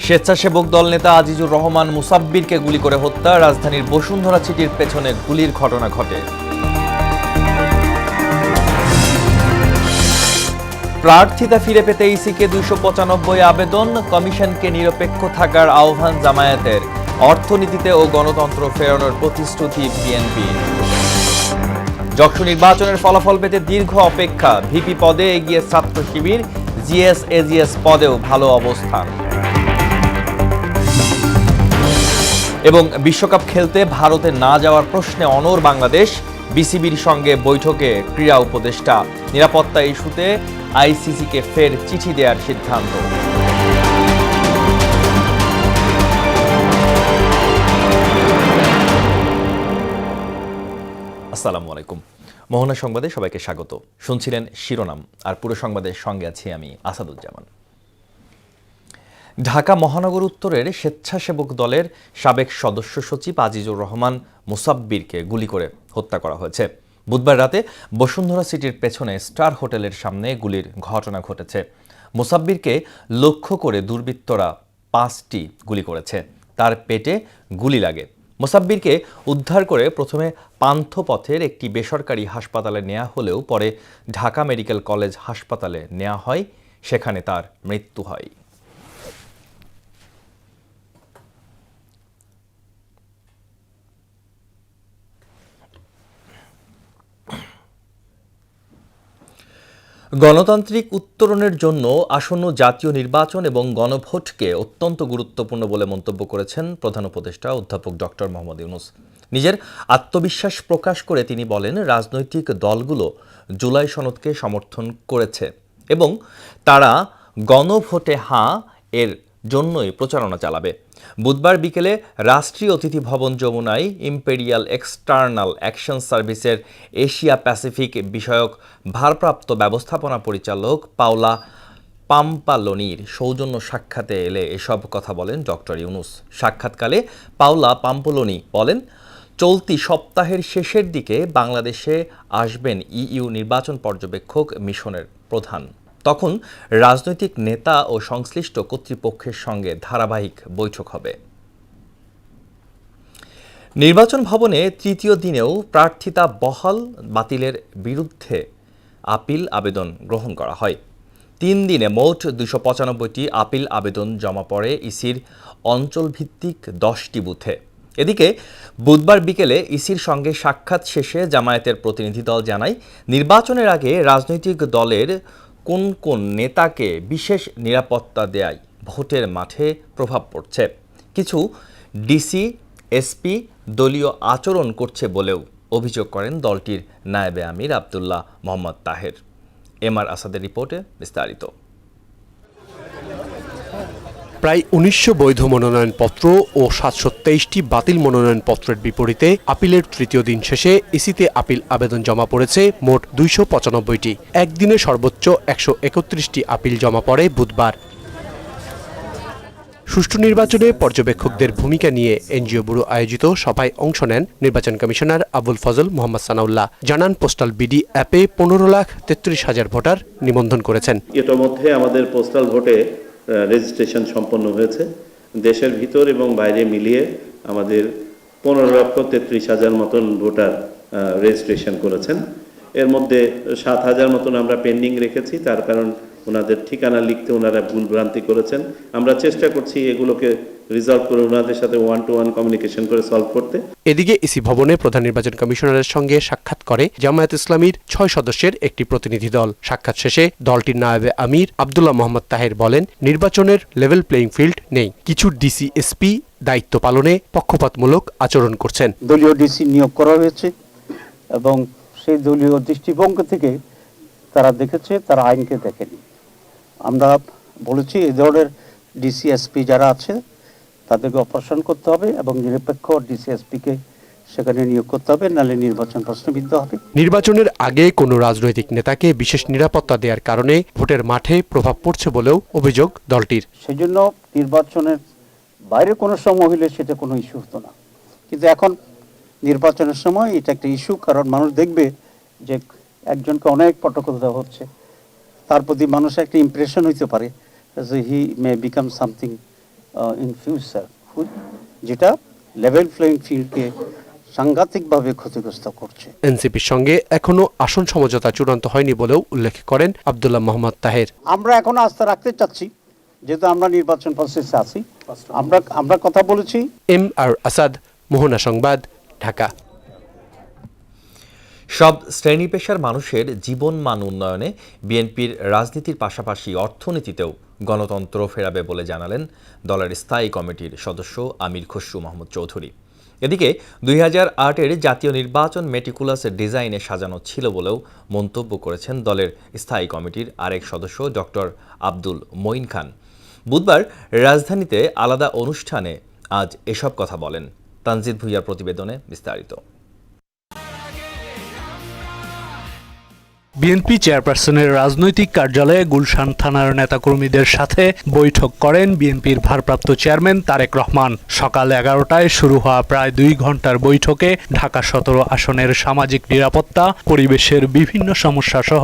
স্বেচ্ছাসেবক দল নেতা আজিজুর রহমান মুসাব্বিরকে গুলি করে হত্যা। রাজধানীর বসুন্ধরা সিটির পেছনে গুলির ঘটনা ঘটে। প্রার্থিতা ফিরে পেতে ইসিকে 295 আবেদন। কমিশনকে নিরপেক্ষ থাকার আহ্বান জামায়াতের। অর্থনীতিতে ও গণতন্ত্র ফেরানোর প্রতিশ্রুতি বিএনপির। যশোর নির্বাচনের ফলাফল পেতে দীর্ঘ অপেক্ষা। ভিপি পদে এগিয়ে ছাত্র শিবির, জিএস এজিএস পদেও ভালো অবস্থান। এবং বিশ্বকাপ খেলতে ভারতে না যাওয়ার প্রশ্নে অনড় বাংলাদেশ। বিসিবির সঙ্গে বৈঠকে ক্রীড়া উপদেষ্টা। নিরাপত্তা ইস্যুতে আইসিসিকে ফের চিঠি দেওয়ার সিদ্ধান্ত। আসসালামু আলাইকুম। মোহনা সংবাদে সবাইকে স্বাগত। শুনছিলেন শিরোনাম, আর পুরো সংবাদের সঙ্গে আছি আমি আসাদুজ্জামান। ঢাকা মহানগর উত্তরের স্বেচ্ছাসেবক দলের সাবেক সদস্য সচিব আজিজুর রহমান মুসাব্বিরকে গুলি করে হত্যা করা হয়েছে। বুধবার রাতে বসুন্ধরা সিটির পেছনে স্টার হোটেলের সামনে গুলির ঘটনা ঘটেছে। মুসাব্বিরকে লক্ষ্য করে দুর্বৃত্তরা 5টি গুলি করেছে। তার পেটে গুলি লাগে। মুসাব্বিরকে উদ্ধার করে প্রথমে পান্থপথের একটি বেসরকারি হাসপাতালে নেওয়া হলেও পরে ঢাকা মেডিকেল কলেজ হাসপাতালে নেওয়া হয়। সেখানে তার মৃত্যু হয়। গণতান্ত্রিক উত্তরণের জন্য আসন্ন জাতীয় নির্বাচন এবং গণভোটকে অত্যন্ত গুরুত্বপূর্ণ বলে মন্তব্য করেছেন প্রধান উপদেষ্টা অধ্যাপক ডক্টর মোহাম্মদ ইউনূস। নিজের আত্মবিশ্বাস প্রকাশ করে তিনি বলেন, রাজনৈতিক দলগুলো জুলাই সনদকে সমর্থন করেছে এবং তারা গণভোটে হাঁ এর জন্যই প্রচারণা চালাবে। বুধবার বিকেলে রাষ্ট্রীয় অতিথি ভবন যমুনায় ইম্পেরিয়াল এক্সটার্নাল অ্যাকশন সার্ভিসের এশিয়া প্যাসিফিক বিষয়ক ভারপ্রাপ্ত ব্যবস্থাপনা পরিচালক পাওলা পাম্পালোনির সৌজন্য সাক্ষাতে এলে এসব কথা বলেন ডক্টর ইউনূস। সাক্ষাৎকালে পাওলা পাম্পালোনি বলেন, চলতি সপ্তাহের শেষের দিকে বাংলাদেশে আসবেন ইইউ নির্বাচন পর্যবেক্ষক মিশনের প্রধান। তখন রাজনৈতিক নেতা ও সংশ্লিষ্ট কর্তৃপক্ষের সঙ্গে ধারাবাহিক বৈঠক হবে। নির্বাচন ভবনে তৃতীয় দিনেও প্রার্থিতা বহাল বাতিলের বিরুদ্ধে আপিল আবেদন গ্রহণ করা হয়। 3 দিনে মোট 295টি আপিল আবেদন জমা পড়ে ইসির অঞ্চলভিত্তিক 10টি বুথে। এদিকে বুধবার বিকেলে ইসির সঙ্গে সাক্ষাৎ শেষে জামায়াতের প্রতিনিধি দল জানায়, নির্বাচনের আগে রাজনৈতিক দলের কোন কোন নেতাকে বিশেষ নিরাপত্তা দেয়ায় ভোটের মাঠে প্রভাব পড়ছে। কিছু ডিসি এসপি দলীয় আচরণ করছে বলেও অভিযোগ করেন দলটির নায়েবে আমির আব্দুল্লাহ মোহাম্মদ তাহের। এমআর আসাদের রিপোর্টে বিস্তারিত। প্রায় 1900 বৈধ মনোনয়নপত্র ও 723টি বাতিল মনোনয়নপত্রের বিপরীতে আপিলের তৃতীয় দিন শেষে ইসিতে আপিল আবেদন জমা পড়েছে মোট 295টি। একদিনে সর্বোচ্চ 131টি আপিল জমা পড়ে বুধবার। সুষ্ঠু নির্বাচনে পর্যবেক্ষকদের ভূমিকা নিয়ে এনজিও ব্যুরো আয়োজিত সভায় অংশ নেন নির্বাচন কমিশনার আবুল ফজল মোহাম্মদ সানাউল্লাহ। জানান, পোস্টাল বিডি অ্যাপে 15,33,000 ভোটার নিবন্ধন করেছেন। এটার মধ্যে আমাদের পোস্টাল ভোটে রেজিস্ট্রেশন সম্পন্ন হয়েছে। দেশের ভিতর এবং বাইরে মিলিয়ে আমাদের 15,33,000 মতন ভোটার রেজিস্ট্রেশন করেছেন। এর মধ্যে 7,000 মতন আমরা পেন্ডিং রেখেছি, তার কারণ ওনাদের ঠিকানা লিখতে ওনারা ভুলভ্রান্তি করেছেন। আমরা চেষ্টা করছি এগুলোকে রিজলভ করে ওনাদের সাথে 1-to-1 কমিউনিকেশন করে সলভ করতে। এদিকে ইসি ভবনে প্রধান নির্বাচন কমিশনারের সঙ্গে সাক্ষাৎ করে জামায়াত ইসলামীর 6 সদস্যের একটি প্রতিনিধি দল। সাক্ষাৎ শেষে দলটির নায়েবে আমির আব্দুল্লাহ মোহাম্মদ তাহের বলেন, নির্বাচনের লেভেল প্লেইং ফিল্ড নেই। কিছু ডিসি এসপি দায়িত্ব পালনে পক্ষপাতমূলক আচরণ করছেন। দলীয় ডিসি নিয়োগ করা হয়েছে এবং সেই দলীয় দৃষ্টিভঙ্গি থেকে তারা দেখেছে, তারা আইনকে দেখেনি। আমরা বলেছি এই ধরনের ডিসিএসপি যারা আছে তাদেরকে অপসারণ করতে হবে এবং নিরপেক্ষ ডিসিএসপিকে সেখানে নিয়োগ করতে হবে, নাহলে নির্বাচন প্রশ্নবিদ্ধ হবে। নির্বাচনের আগে কোনো রাজনৈতিক নেতাকে বিশেষ নিরাপত্তা দেওয়ার কারণে ভোটের মাঠে প্রভাব পড়ছে বলেও অভিযোগ দলটির। সেই জন্য নির্বাচনের বাইরে কোনো সময় হলে সেটা কোনো ইস্যু হতো না, কিন্তু এখন নির্বাচনের সময় এটা একটা ইস্যু, কারণ মানুষ দেখবে যে একজনকে অনেক প্রটোকল দেওয়া হচ্ছে, তার প্রতি মানুষের একটা ইমপ্রেশন হইতে পারে যে he may become something in future, যেটা লেভেল প্লেইং ফিল্ডকে সাংঘাতিকভাবে ক্ষতিগ্রস্ত করছে। এনসিপির সঙ্গে এখনো আসন সমঝোতা চূড়ান্ত হয়নি বলেও উল্লেখ করেন আব্দুল্লাহ মোহাম্মদ তাহের। আমরা এখনো আস্থা রাখতে চাচ্ছি, যেহেতু আমরা নির্বাচন প্রসেসে আছি। আমরা কথা বলেছি। আর আসাদ, মোহনা সংবাদ, ঢাকা। সব শ্রেণী পেশার মানুষের জীবনমান উন্নয়নে বিএনপির রাজনীতির পাশাপাশি অর্থনীতিতেও গণতন্ত্র ফেরাবে বলে জানালেন দলের স্থায়ী কমিটির সদস্য আমির খসরু মাহমুদ চৌধুরী। এদিকে 2008-এর জাতীয় নির্বাচন মেটিকুলাস ডিজাইনে সাজানো ছিল বলেও মন্তব্য করেছেন দলের স্থায়ী কমিটির আরেক সদস্য ডক্টর আব্দুল মঈন খান। বুধবার রাজধানীতে আলাদা অনুষ্ঠানে আজ এসব কথা বলেন। তানজিদ ভুঁইয়ার প্রতিবেদনে বিস্তারিত। বিএনপি চেয়ারপারসনের রাজনৈতিক কার্যালয়ে গুলশান থানার নেতাকর্মীদের সাথে বৈঠক করেন বিএনপির ভারপ্রাপ্ত চেয়ারম্যান তারেক রহমান। সকাল 11টায় শুরু হওয়া প্রায় 2 ঘন্টার বৈঠকে ঢাকা 17 আসনের সামাজিক নিরাপত্তা, পরিবেশের বিভিন্ন সমস্যা সহ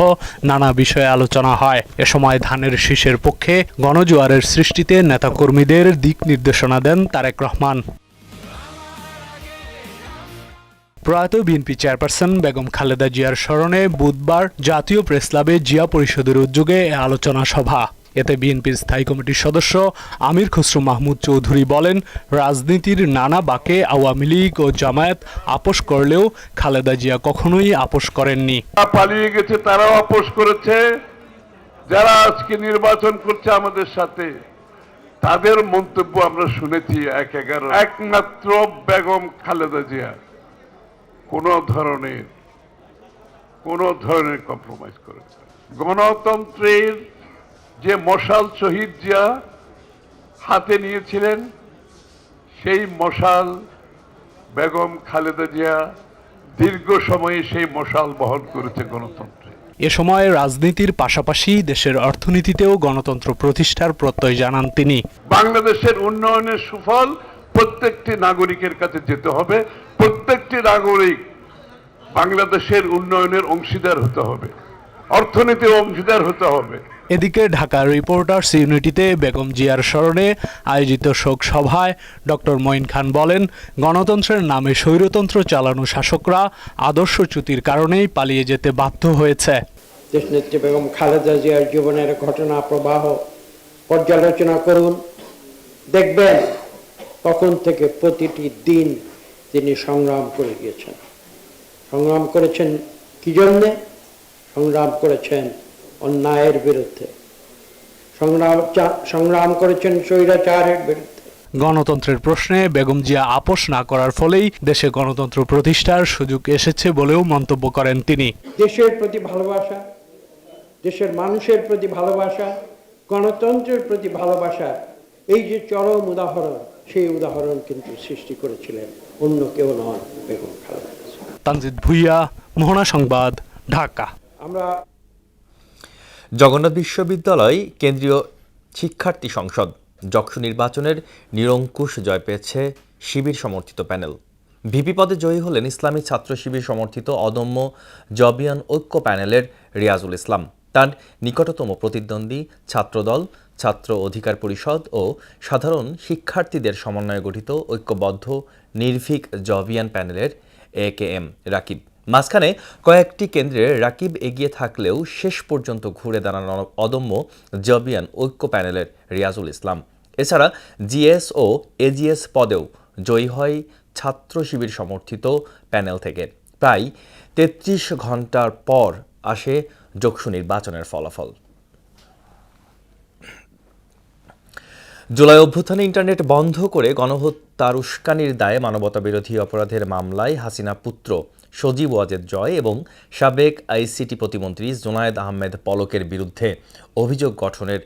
নানা বিষয়ে আলোচনা হয়। এ সময় ধানের শীষের পক্ষে গণজোয়ারের সৃষ্টিতে নেতাকর্মীদের দিক নির্দেশনা দেন তারেক রহমান। প্রয়াত বিএনপি চেয়ারপারসন বেগম খালেদা জিয়ার স্মরণে বুধবার জাতীয় প্রেসক্লাবে জিয়া পরিষদের উদ্যোগে আলোচনা সভা। এতে বিএনপির স্থায়ী কমিটির সদস্য আমির খসরু মাহমুদ চৌধুরী বলেন, রাজনীতির নানা বাঁকে আওয়ামী লীগ ও জামায়াত আপোষ করলেও খালেদা জিয়া কখনোই আপোষ করেননি। পালিয়ে গেছে, তারাও আপোষ করেছে। যারা আজকে নির্বাচন করছে আমাদের সাথে, তাদের মন্তব্য আমরা শুনেছি 1-11। একমাত্র বেগম খালেদা জিয়া কোনো ধরনের কম্প্রোমাইজ করেছে। গণতন্ত্রের যে মশাল শহীদ জিয়া হাতে নিয়েছিলেন, সেই মশাল বেগম খালেদা জিয়া দীর্ঘ সময়ে সেই মশাল বহন করেছে গণতন্ত্রে। এ সময় রাজনীতির পাশাপাশি দেশের অর্থনীতিতেও গণতন্ত্র প্রতিষ্ঠার প্রত্যয় জানান তিনি। বাংলাদেশের উন্নয়নের সুফল প্রত্যেকটি নাগরিকের কাছে যেতে হবে। প্রত্যেকটি নাগরিক বাংলাদেশের উন্নয়নের অংশীদার হতে হবে, অর্থনীতির অংশীদার হতে হবে। এদিকে ঢাকার রিপোর্টার্স ইউনিটিতে বেগম জিয়ার স্মরণে আয়োজিত শোক সভায় ডক্টর মঈন খান বলেন, গণতন্ত্রের নামে স্বৈরতন্ত্র চালানো শাসকরা আদর্শচ্যুতির কারণেই পালিয়ে যেতে বাধ্য হয়েছে। দেশনেত্রী বেগম খালেদা জিয়ার জীবনের ঘটনা প্রবাহ পর্যালোচনা করুন, দেখবেন তখন থেকে প্রতিটি দিন তিনি সংগ্রাম করে গিয়েছেন। সংগ্রাম করেছেন কি জন্যে? সংগ্রাম করেছেন অন্যায়ের বিরুদ্ধে, সংগ্রাম করেছেন স্বৈরাচারের বিরুদ্ধে। গণতন্ত্রের প্রশ্নে বেগম জিয়া আপোষ না করার ফলেই দেশে গণতন্ত্র প্রতিষ্ঠার সুযোগ এসেছে বলেও মন্তব্য করেন তিনি। দেশের প্রতি ভালোবাসা, দেশের মানুষের প্রতি ভালোবাসা, গণতন্ত্রের প্রতি ভালোবাসা, এই যে চরম উদাহরণ, সেই উদাহরণ কিন্তু সৃষ্টি করেছিলেন অন্য কেউ নন, বেগম খালেদা জিয়া। তানজিদ ভুঁইয়া, মোহনা সংবাদ, ঢাকা। আমরা জগন্নাথ বিশ্ববিদ্যালয় কেন্দ্রীয় শিক্ষার্থী সংসদ যক্ষ নির্বাচনের নিরঙ্কুশ জয় পেয়েছে শিবির সমর্থিত প্যানেল। ভিপি পদে জয়ী হলেন ইসলামী ছাত্র শিবির সমর্থিত অদম্য জবিয়ান ঐক্য প্যানেলের রিয়াজুল ইসলাম। তার নিকটতম প্রতিদ্বন্দ্বী ছাত্রদল, ছাত্র অধিকার পরিষদ ও সাধারণ শিক্ষার্থীদের সমন্বয়ে গঠিত ঐক্যবদ্ধ নির্ভীক জবিয়ান প্যানেলের AKM রাকিব। মাঝখানে কয়েকটি কেন্দ্রে রাকিব এগিয়ে থাকলেও শেষ পর্যন্ত ঘুরে দাঁড়ানো অদম্য জবিয়ান ঐক্য প্যানেলের রিয়াজুল ইসলাম। এছাড়া জিএস ও এজিএস পদেও জয়ী হয় ছাত্র শিবির সমর্থিত প্যানেল থেকে। প্রায় 33 ঘন্টার পর আসে যক্ষ নির্বাচনের ফলাফল। জুলাই অভ্যুত্থানে ইন্টারনেট বন্ধ করে গণহত্যার উস্কানির দায়ে মানবতাবিরোধী অপরাধের মামলায় হাসিনা পুত্র সজীব ওয়াজেদ জয় এবং সাবেক আইসিটি প্রতিমন্ত্রী জুনায়েদ আহমেদ পলকের বিরুদ্ধে অভিযোগ গঠনের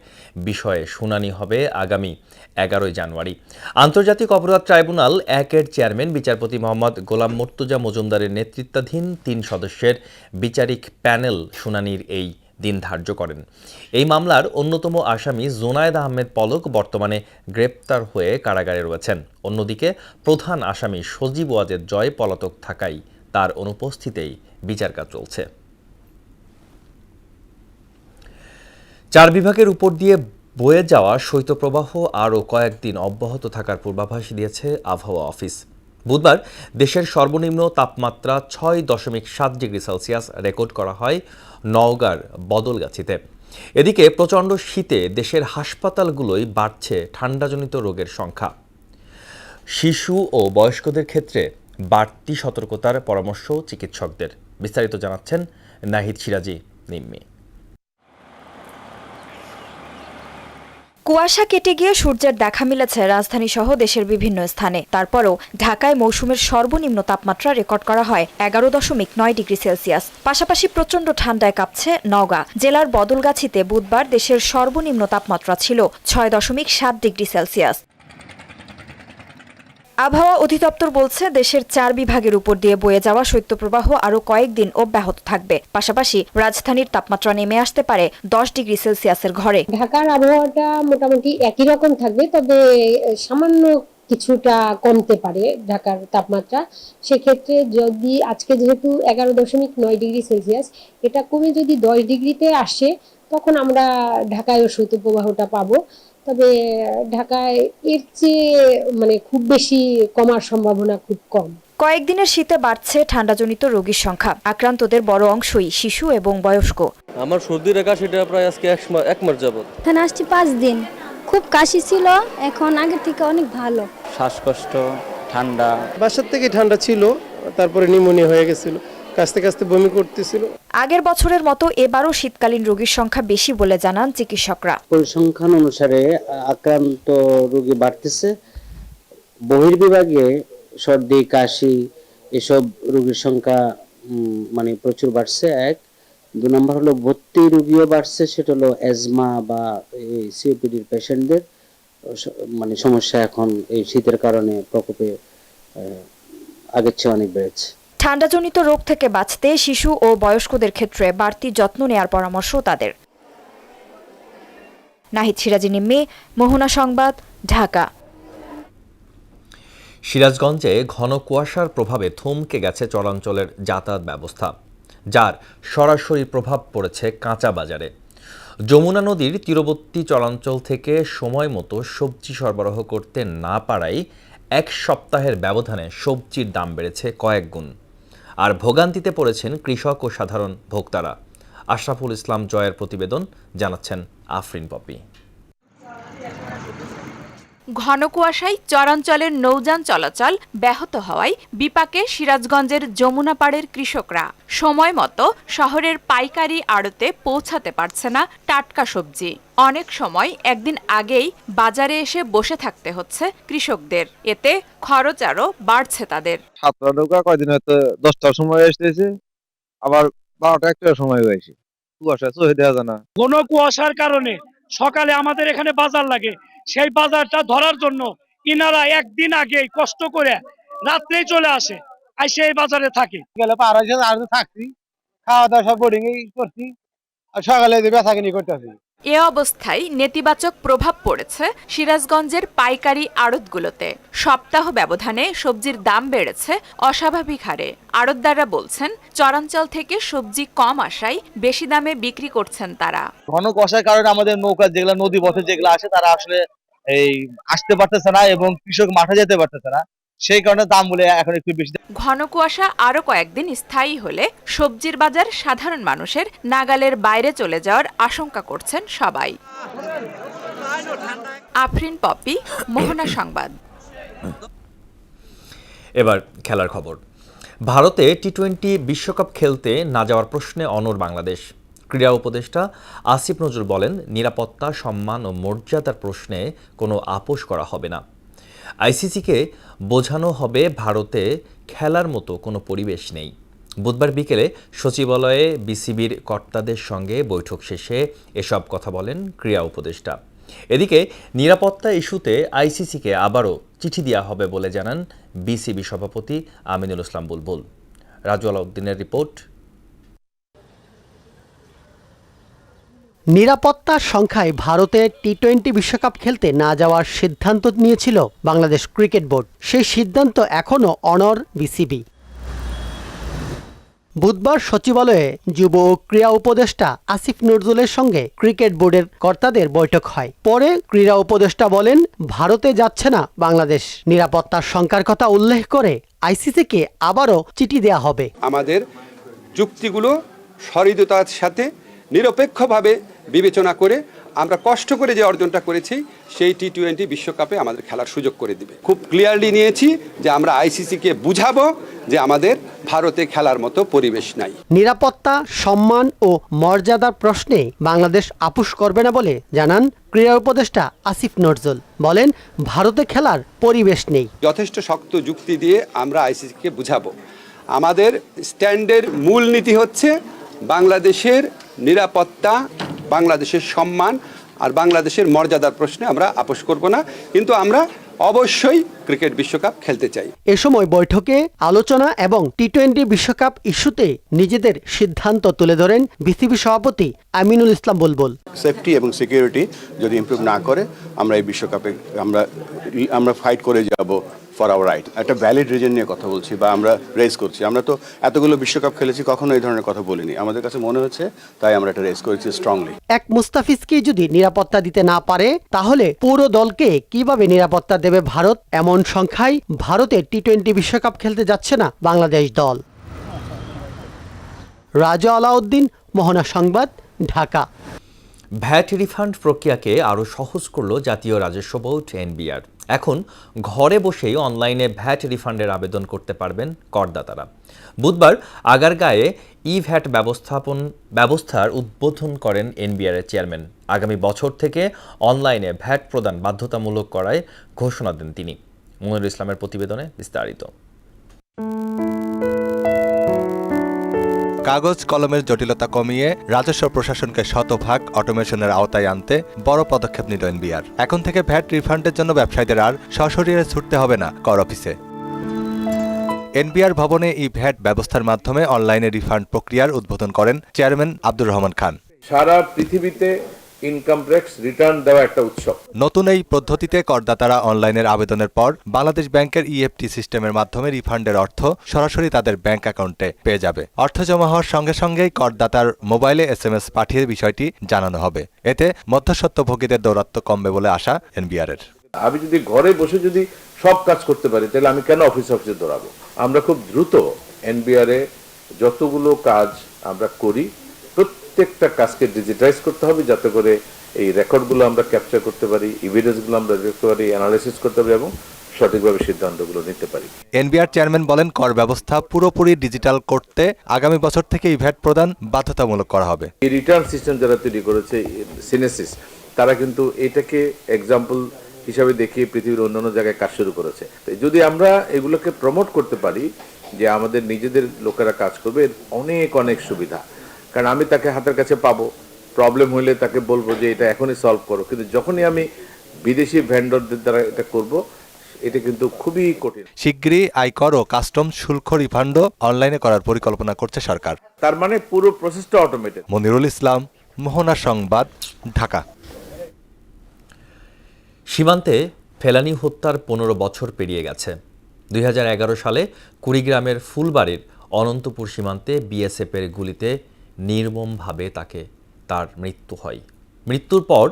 বিষয়ে শুনানি হবে আগামী 11 জানুয়ারি। আন্তর্জাতিক অপরাধ ট্রাইব্যুনাল 1-এর চেয়ারম্যান বিচারপতি মোহাম্মদ গোলাম মুর্তজা মজুমদারের নেতৃত্বাধীন 3 সদস্যের বিচারিক প্যানেল শুনানির এই দিন ধার্য করেন। এই মামলার অন্যতম আসামি জুনায়েদ আহমেদ পলক বর্তমানে গ্রেপ্তার হয়ে কারাগারে রয়েছেন। অন্যদিকে প্রধান আসামি সজীব ওয়াজেদ জয় পলাতক থাকায় তার অনুপস্থিতিতেই বিচারকাজ চলছে। 4 বিভাগের উপর দিয়ে বয়ে যাওয়া শৈত্যপ্রবাহ আরও কয়েকদিন অব্যাহত থাকার পূর্বাভাস দিয়েছে আবহাওয়া অফিস। বুধবার দেশের সর্বনিম্ন তাপমাত্রা ৬.৭ ডিগ্রি সেলসিয়াস রেকর্ড করা হয় নওগাঁর বদলগাছিতে। এদিকে প্রচণ্ড শীতে দেশের হাসপাতালগুলোয় বাড়ছে ঠান্ডাজনিত রোগের সংখ্যা। শিশু ও বয়স্কদের ক্ষেত্রে বাড়তি সতর্কতার পরামর্শ চিকিৎসকদের। বিস্তারিত জানাচ্ছেন নাহিদ সিরাজি নিম্মি। কুয়াশা কেটে গিয়ে সূর্যের দেখা মিলেছে রাজধানী সহ দেশের বিভিন্ন স্থানে। তারপরও ঢাকায় মৌসুমের সর্বনিম্ন তাপমাত্রা রেকর্ড করা হয় 11.9 ডিগ্রি সেলসিয়াস। পাশাপাশি প্রচণ্ড ঠান্ডায় কাঁপছে নওগাঁ। জেলার বদলগাছিতে বুধবার দেশের সর্বনিম্ন তাপমাত্রা ছিল 6.7 ডিগ্রি সেলসিয়াস। আবহাওয়া অধিদপ্তর বলছে দেশের 4 বিভাগের উপর দিয়ে বয়ে যাওয়া শৈত্যপ্রবাহ আরও কয়েকদিন অব্যাহত থাকবে। পাশাপাশি রাজধানীর তাপমাত্রা নেমে আসতে পারে 10 ডিগ্রি সেলসিয়াসের ঘরে। ঢাকার আবহাওয়াটা মোটামুটি একই রকম থাকবে, তবে সামান্য কিছুটা কমতে পারে ঢাকার তাপমাত্রা। সেক্ষেত্রে যদি আজকে যেহেতু 11.9 ডিগ্রি সেলসিয়াস, এটা কমে যদি 10 ডিগ্রিতে আসে তখন আমরা ঢাকায়ও শৈত্যপ্রবাহটা পাবো। তবে ঢাকায় এর চেয়ে খুব বেশি কমার সম্ভাবনা খুব কম। কয়েকদিনের শীতে বাড়ছে ঠান্ডাজনিত রোগীর সংখ্যা। আক্রান্তদের বড় অংশই শিশু এবং বয়স্ক। আমার সর্দির কাশিটা প্রায় আজকে এক মাস যাবত। এখানে আসছি 5 দিন, খুব কাশি ছিল, এখন আগের থেকে অনেক ভালো। শ্বাসকষ্ট, ঠান্ডা। বাসার থেকে ঠান্ডা ছিল, তারপরে নিউমোনিয়া হয়ে গেছিল, কাশতে কাশতে বমি করতেছিল। আগের বছরের মতো এবারও শীতকালীন রোগীর সংখ্যা বেশি বলে জানান চিকিৎসকরা। পরিসংখ্যান অনুসারে আক্রান্ত রোগী বাড়তেছে। বহির্বিভাগে সর্দি, কাশি এসব রোগীর সংখ্যা প্রচুর বাড়ছে। 2 নম্বর হলো ভর্তি রোগীও বাড়ছে, সেটা হলো অ্যাজমা বা সিওপিডির পেশেন্টদের সমস্যা এখন এই শীতের কারণে প্রকোপে আগের চেয়ে অনেক বেড়েছে। ঠান্ডাজনিত রোগ থেকে বাঁচতে শিশু ও বয়স্কদের ক্ষেত্রে বাড়তি যত্ন নেয়ার পরামর্শ তাদের। নাহিদ সিরাজি নিম্মি, মোহনা সংবাদ, ঢাকা। সিরাজগঞ্জে ঘন কুয়াশার প্রভাবে থমকে গেছে চরাঞ্চলের যাতায়াত ব্যবস্থা, যার সরাসরি প্রভাব পড়েছে কাঁচা বাজারে। যমুনা নদীর তীরবর্তী চরাঞ্চল থেকে সময় মতো সবজি সরবরাহ করতে না পারায় 1 সপ্তাহের ব্যবধানে সবজির দাম বেড়েছে কয়েক গুণ। আর ভোগান্তিতে পড়েছেন কৃষক ও সাধারণ ভোক্তারা। আশরাফুল ইসলাম জয়ের প্রতিবেদন, জানাচ্ছেন আফরিন পপি। ঘন কুয়াশায় চরাঞ্চলের নৌযান চলাচল ব্যাহত হওয়ায় বিপাকে সিরাজগঞ্জের যমুনা পাড়ের কৃষকরা। সময় মতো শহরের পাইকারি আড়তে পৌঁছাতে পারছে না টাটকা সবজি। অনেক সময় একদিন আগেই বাজারে এসে বসে থাকতে হচ্ছে কৃষকদের। এতে খরচ আরও বাড়ছে তাদের। ছাত্র নৌকা কয়দিন হয়তো 10টার সময় এসেছে, আবার 12টা-1টার সময় হয়েছে। কুয়াশা চোখে দেওয়া যায় না। ঘন কুয়াশার কারণে সকালে আমাদের এখানে বাজার লাগে, সেই বাজারটা ধরার জন্য ইনারা একদিন আগে কষ্ট করে রাত্রেই চলে আসে, আর সেই বাজারে থাকে। গেলে পার হয়েছে, আর থাকছি, খাওয়া দাওয়া সব বোর্ডিং করছি, আর সকালে বেচাকিনি করতেছি। এ অবস্থায় নেতিবাচক প্রভাব পড়েছে সিরাজগঞ্জের পাইকারি আড়তগুলোতে। সপ্তাহ ব্যবধানে সবজির দাম বেড়েছে অস্বাভাবিক হারে। আড়তদাররা বলছেন চরাঞ্চল থেকে সবজি কম আসায় বেশি দামে বিক্রি করছেন তারা। ঘন কুয়াশার কারণে আমাদের নৌকা যেগুলা নদী পথে যেগুলো আসে তারা আসলে আসতে পারতেছে না এবং কৃষক মাঠে যেতে পারতেছে না, সেই কারণে দাম বলে এখন একটু বেশি। ঘন কুয়াশা আরো কয়েকদিন স্থায়ী হলে সবজির বাজার সাধারণ মানুষের নাগালের বাইরে চলে যাওয়ার আশঙ্কা করছেন সবাই। আফরিন পপি, মোহনা সংবাদ। এবার খেলার খবর। ভারতে টি-20 বিশ্বকাপ খেলতে না যাওয়ার প্রশ্নে অনড় বাংলাদেশ। ক্রীড়া উপদেষ্টা আসিফ নজরুল বলেন, নিরাপত্তা, সম্মান ও মর্যাদার প্রশ্নে কোনো আপোষ করা হবে না। আইসিসিকে বোঝানো হবে ভারতে খেলার মতো কোনো পরিবেশ নেই। বুধবার বিকেলে সচিবালয়ে বিসিবির কর্তাদের সঙ্গে বৈঠক শেষে এসব কথা বলেন ক্রীড়া উপদেষ্টা। এদিকে নিরাপত্তা ইস্যুতে আইসিসিকে আবারও চিঠি দেওয়া হবে বলে জানান বিসিবি সভাপতি আমিনুল ইসলাম বুলবুল। রাজু আলাউদ্দিনের রিপোর্ট। নিরাপত্তার সংখ্যায় ভারতে টি-20 বিশ্বকাপ খেলতে না যাওয়ার সিদ্ধান্ত নিয়েছিল বাংলাদেশ ক্রিকেট বোর্ড। সেই সিদ্ধান্ত এখনও অনড় বিসিবি। বুধবার সচিবালয়ে যুব ও ক্রীড়া উপদেষ্টা আসিফ নজরুলের সঙ্গে ক্রিকেট বোর্ডের কর্তাদের বৈঠক হয়। পরে ক্রীড়া উপদেষ্টা বলেন, ভারতে যাচ্ছে না বাংলাদেশ। নিরাপত্তার শঙ্কার কথা উল্লেখ করে আইসিসিকে আবারও চিঠি দেয়া হবে। আমাদের যুক্তিগুলো সহৃদয়তার সাথে নিরপেক্ষভাবে বিবেচনা করে আমরা কষ্ট করে যে অর্জনটা করেছি সেই টি-20 বিশ্বকাপে আমাদের খেলার সুযোগ করে দিবে। খুব ক্লিয়ারলি নিয়েছি যে আমরা আইসিসিকে বুঝাবো যে আমাদের ভারতে খেলার মতো পরিবেশ নাই। নিরাপত্তা, সম্মান ও মর্যাদার প্রশ্নে বাংলাদেশ আপোষ করবে না বলে জানান ক্রীড়া উপদেষ্টা আসিফ নজরুল। বলেন, ভারতে খেলার পরিবেশ নেই। যথেষ্ট শক্ত যুক্তি দিয়ে আমরা আইসিসিকে বুঝাবো। আমাদের স্ট্যান্ডের মূল নীতি হচ্ছে বাংলাদেশের নিরাপত্তা, বাংলাদেশের সম্মান আর বাংলাদেশের মর্যাদার প্রশ্নে আমরা আপোষ করব না, কিন্তু আমরা অবশ্যই ক্রিকেট বিশ্বকাপ খেলতে চাই। এ সময় বৈঠকে আলোচনা এবং টি-20 বিশ্বকাপ ইস্যুতে নিজেদের সিদ্ধান্ত তুলে ধরেন বিসিবি সভাপতি আমিনুল ইসলাম বুলবুল। সেফটি এবং সিকিউরিটি যদি ইমপ্রুভ না করে আমরা এই বিশ্বকাপে আমরা ফাইট করে যাব ফর আওয়ার রাইট। একটা ভ্যালিড রিজন নিয়ে কথা বলছি বা আমরা রেজ করছি। আমরা তো এতগুলো বিশ্বকাপ খেলেছি, কখনো এই ধরনের কথা বলিনি। আমাদের কাছে মনে হচ্ছে তাই আমরা এটা রেজ করেছি স্ট্রংলি। এক মুস্তাফিজকে যদি নিরাপত্তা দিতে না পারে তাহলে পুরো দলকে কিভাবে নিরাপত্তা দেবে ভারত? এমন সংখ্যায় ভারতে টি-20 বিশ্বকাপ খেলতে যাচ্ছে না বাংলাদেশ দল। রাজা আলাউদ্দিন, মোহনা সংবাদ, ঢাকা। ভ্যাট রিফান্ড প্রক্রিয়াকে আরও সহজ করল জাতীয় রাজস্ব বোর্ড এনবিআর। এখন ঘরে বসেই অনলাইনে ভ্যাট রিফান্ডের আবেদন করতে পারবেন করদাতারা। বুধবার আগারগাঁয়ে ই-ভ্যাট ব্যবস্থার উদ্বোধন করেন এনবিআরের চেয়ারম্যান। আগামী বছর থেকে অনলাইনে ভ্যাট প্রদান বাধ্যতামূলক করায় ঘোষণা দেন তিনি। মনিরুল ইসলামের প্রতিবেদনে বিস্তারিত। কাগজ কলমের জটিলতা কমিয়ে রাজস্ব প্রশাসনকে শতভাগ অটোমেশনের আওতায় আনতে বড় পদক্ষেপ নিল এনবিআর। এখন থেকে ভ্যাট রিফান্ডের জন্য ব্যবসায়ীদের আর সশরীরে ছুটতে হবে না কর অফিসে। এনবিআর ভবনে ই ভ্যাট ব্যবস্থার মাধ্যমে অনলাইনে রিফান্ড প্রক্রিয়ার উদ্বোধন করেন চেয়ারম্যান আব্দুর রহমান খান। সারা পৃথিবীতে ইনকাম ট্যাক্স রিটার্ন দেওয়া একটা উৎসব। নতুন এই পদ্ধতিতে করদাতারা অনলাইনের আবেদনের পর বাংলাদেশ ব্যাংকের ইএফটি সিস্টেমের মাধ্যমে রিফান্ডের অর্থ সরাসরি তাদের ব্যাংক অ্যাকাউন্টে পেয়ে যাবে। অর্থ জমা হওয়ার সঙ্গে সঙ্গেই করদাতার মোবাইলে SMS পাঠিয়ে বিষয়টি জানানো হবে। এতে মধ্যস্বত্বভোগীদের দৌরাত্ম্য কমবে বলে আশা এনবিআরের। আমি যদি ঘরে বসে যদি সব কাজ করতে পারি তাহলে আমি কেন অফিসে দৌড়াবো? আমরা খুব দ্রুত এনবিআরে যতগুলো কাজ আমরা করি প্রত্যেকটা কাজকে ডিজিটাইজ করতে হবে, যাতে করে এই রেকর্ডগুলো আমরা ক্যাপচার করতে পারি, এভিডেন্সগুলো আমরা দেখতে পারি, অ্যানালাইসিস করতে পারি এবং সঠিকভাবে সিদ্ধান্তগুলো নিতে পারি। এনবিআর চেয়ারম্যান বলেন, কর ব্যবস্থা পুরোপুরি ডিজিটাল করতে আগামী বছর থেকে ইভ্যাট প্রদান বাধ্যতামূলক করা হবে। এই রিটার্ন সিস্টেম যারা তৈরি করেছে সিনেসিস, তারা কিন্তু এটাকে এক্সাম্পল হিসাবে দেখিয়ে পৃথিবীর অন্যান্য জায়গায় কাজ শুরু করেছে। যদি আমরা এগুলোকে প্রমোট করতে পারি যে আমাদের নিজেদের লোকেরা কাজ করবে, অনেক অনেক সুবিধা। কারণ আমি তাকে হাতের কাছে পাবো, প্রবলেম হলে তাকে বলবো যে এটা এখনই সলভ করো, কিন্তু যখনই আমি বিদেশি ভেন্ডরদের দ্বারা এটা করব, এটা কিন্তু খুবই কঠিন। শিগগিরই আয়কর ও কাস্টম শুল্ক রিফান্ডও অনলাইনে করার পরিকল্পনা করছে সরকার। তার মানে পুরো প্রসেসটা অটোমেটেড। মনিরুল ইসলাম, মোহনা সংবাদ, ঢাকা। সীমান্তে ফেলানী হত্যার 15 বছর পেরিয়ে গেছে। 2011 সালে কুড়িগ্রামের ফুলবাড়ির অনন্তপুর সীমান্তে বিএসএফের গুলিতে নির্মমভাবে তার মৃত্যু হয়। মৃত্যুর পর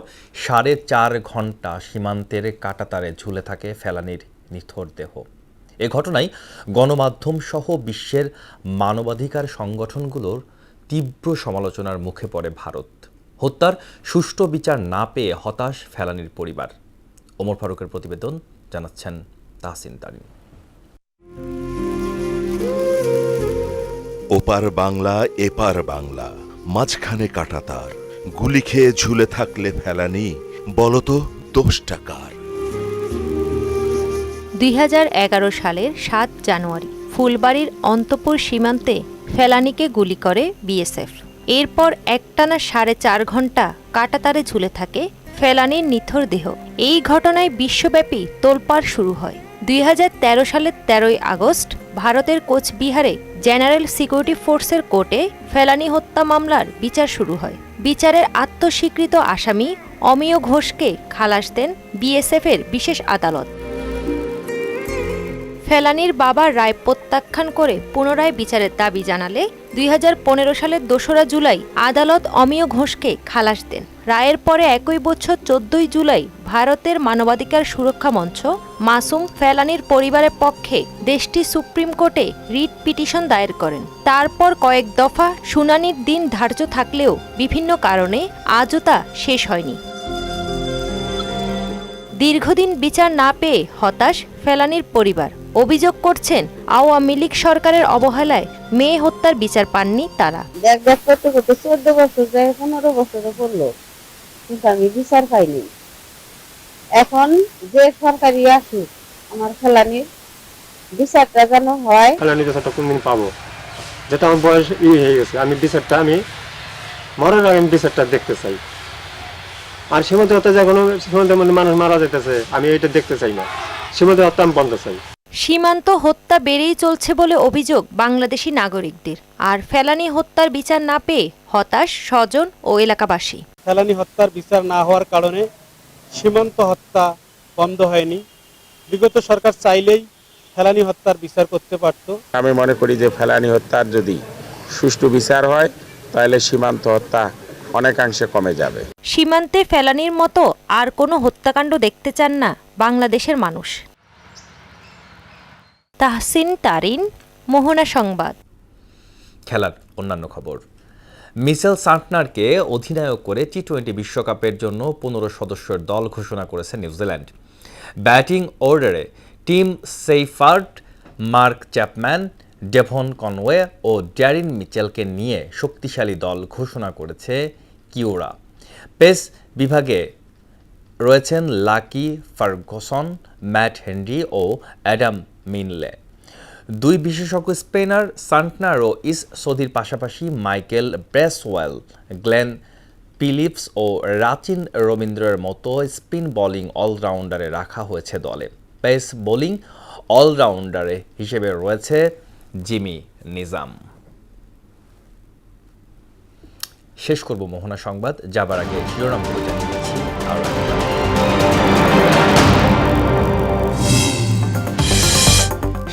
4.5 ঘন্টা সীমান্তের কাঁটাতারে ঝুলে থাকে ফেলানীর নিথর দেহ। এ ঘটনায় গণমাধ্যম সহ বিশ্বের মানবাধিকার সংগঠনগুলোর তীব্র সমালোচনার মুখে পড়ে ভারত। হত্যার সুষ্ঠু বিচার না পেয়ে হতাশ ফেলানীর পরিবার। ওমর ফারুকের প্রতিবেদন, জানাচ্ছেন তাহসিন তারিন। ওপার বাংলা এপার বাংলা, মাঝখানে কাঁটাতার, গুলি খেয়ে ঝুলে থাকলে ফেলানি, বলতো দোষটা কার? 2011 সালের 7 জানুয়ারি ফুলবাড়ির অন্তপুর সীমান্তে ফেলানীকে গুলি করে বিএসএফ। এরপর একটানা 4.5 ঘন্টা কাঁটাতারে ঝুলে থাকে ফেলানীর নিথর দেহ। এই ঘটনায় বিশ্বব্যাপী তোলপাড় শুরু হয়। 2013 সালের 13ই আগস্ট ভারতের কোচবিহারে জেনারেল সিকিউরিটি ফোর্সের কোর্টে ফেলানী হত্যা মামলার বিচার শুরু হয়। বিচারের আত্মস্বীকৃত আসামি অমিয় ঘোষকে খালাস দেন বিএসএফের বিশেষ আদালত। ফেলানীর বাবার রায় প্রত্যাখ্যান করে পুনরায় বিচারের দাবি জানালে 2015 সালের 2রা জুলাই আদালত অমিয় ঘোষকে খালাস দেন। রায়ের পরে একই বছর 14 জুলাই ভারতের মানবাধিকার সুরক্ষা মঞ্চ মাসুম ফেলানীর পরিবারের পক্ষে দেশটির সুপ্রিম কোর্টে রিট পিটিশন দায়ের করেন। তারপর কয়েক দফা শুনানির দিন ধার্য থাকলেও বিভিন্ন কারণে আজও তা শেষ হয়নি। দীর্ঘদিন বিচার না পেয়ে হতাশ ফেলানীর পরিবার। অভিযোগ করছেন আওয়ামী লীগ সরকারের অবহেলায় মেয়ে হত্যার বিচার পাননি তারা। দেখ করতে করতে 14 বছর যায় 15 বছরে পড়লো, কিন্তু আমি বিচার পাইনি। এখন যে সরকারি আসুক আমার ফেলানির বিচারটা যেন হয়। ফেলানির বিচারটা কোনদিন পাবো? যেটা আমার বয়স হয়ে গেছে, আমি বিচারটা আমি মরার আগে বিচারটা দেখতে চাই। আর সীমান্ত হত্যা যে কোনো সীমান্তের মধ্যে মানুষ মারা যেতেছে, আমি এটা দেখতে চাই না। সীমান্ত হত্যা আমি বন্ধ চাই। সীমান্ত হত্যা বেড়েই চলছে বলে অভিযোগ বাংলাদেশি নাগরিকদের। আর ফেলানী হত্যার বিচার না পেয়ে হতাশ স্বজন ও এলাকাবাসী। ফেলানী হত্যার বিচার না হওয়ার কারণে সীমান্ত হত্যা বন্ধ হয়নি। বিগত সরকার চাইলেই ফেলানী হত্যার বিচার করতে পারত। আমি মনে করি যে ফেলানী হত্যার যদি সুষ্ঠু বিচার হয় তাহলে সীমান্ত হত্যা অনেকাংশে কমে যাবে। সীমান্তে ফেলানীর মতো আর কোনো হত্যাকাণ্ড দেখতে চান না বাংলাদেশের মানুষ। তাহসিন তারিন, মোহনা সংবাদ। খেলার অন্যান্য খবর। মিচেল সান্টনারকে অধিনায়ক করে টি-20 বিশ্বকাপের জন্য 15 সদস্যের দল ঘোষণা করেছে নিউজিল্যান্ড। ব্যাটিং অর্ডারে team Seifert, mark Chapman, Devon Conway ও ড্যারিন মিচেলকে নিয়ে শক্তিশালী দল ঘোষণা করেছে কিউরা। পেস বিভাগে রয়েছেন লাকি ফার্গুসন, ম্যাট হেনরি ও অ্যাডাম মিনলে। দুই বিশেষজ্ঞ স্পিনার সান্টনার ও ইস সৌদির পাশাপাশি মাইকেল ব্রেসওয়েল, গ্লেন ফিলিপস ও রাচিন রবীন্দ্রের মতো স্পিন বোলিং অলরাউন্ডারে রাখা হয়েছে দলে। পেস বোলিং অলরাউন্ডারে হিসেবে রয়েছে জিমি নিজাম। শেষ করব মোহনা সংবাদ, যাবার আগে শিরোনামগুলো জানিয়ে দিচ্ছি।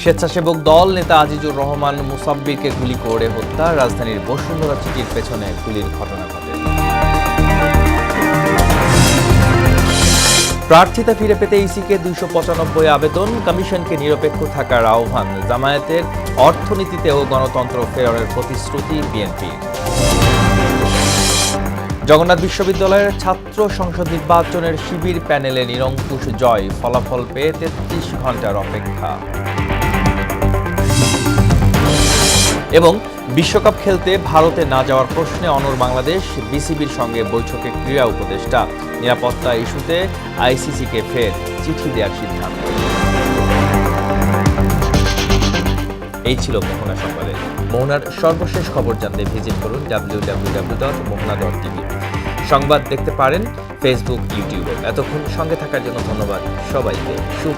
স্বেচ্ছাসেবক দল নেতা আজিজুর রহমান মুসাব্বিরকে গুলি করে হত্যা। রাজধানীর বসুন্ধরা সিটির পেছনে গুলির ঘটনা ঘটে। প্রার্থিতা ফিরে পেতে ইসিকে 295 আবেদন। কমিশনকে নিরপেক্ষ থাকার আহ্বান। জামায়াতের অর্থনীতিতে ও গণতন্ত্র ফেরানোর প্রতিশ্রুতি বিএনপি। জগন্নাথ বিশ্ববিদ্যালয়ের ছাত্র সংসদ নির্বাচনের শিবির প্যানেলে নিরঙ্কুশ জয়। ফলাফল পেয়ে 33 ঘন্টার অপেক্ষা। এবং বিশ্বকাপ খেলতে ভারতে না যাওয়ার প্রশ্নে অনড় বাংলাদেশ। বিসিবির সঙ্গে বৈঠকে ক্রীড়া উপদেষ্টা। নিরাপত্তা ইস্যুতে আইসিসিকে ফের চিঠি দেওয়ার সিদ্ধান্ত। এই ছিল মোহনা সংবাদে। মোহনার সর্বশেষ খবর জানতে ভিজিট করুন www.mohna.tv। সংবাদ দেখতে পারেন ফেসবুক, ইউটিউবে। এতক্ষণ সঙ্গে থাকার জন্য ধন্যবাদ সবাইকে। শুভ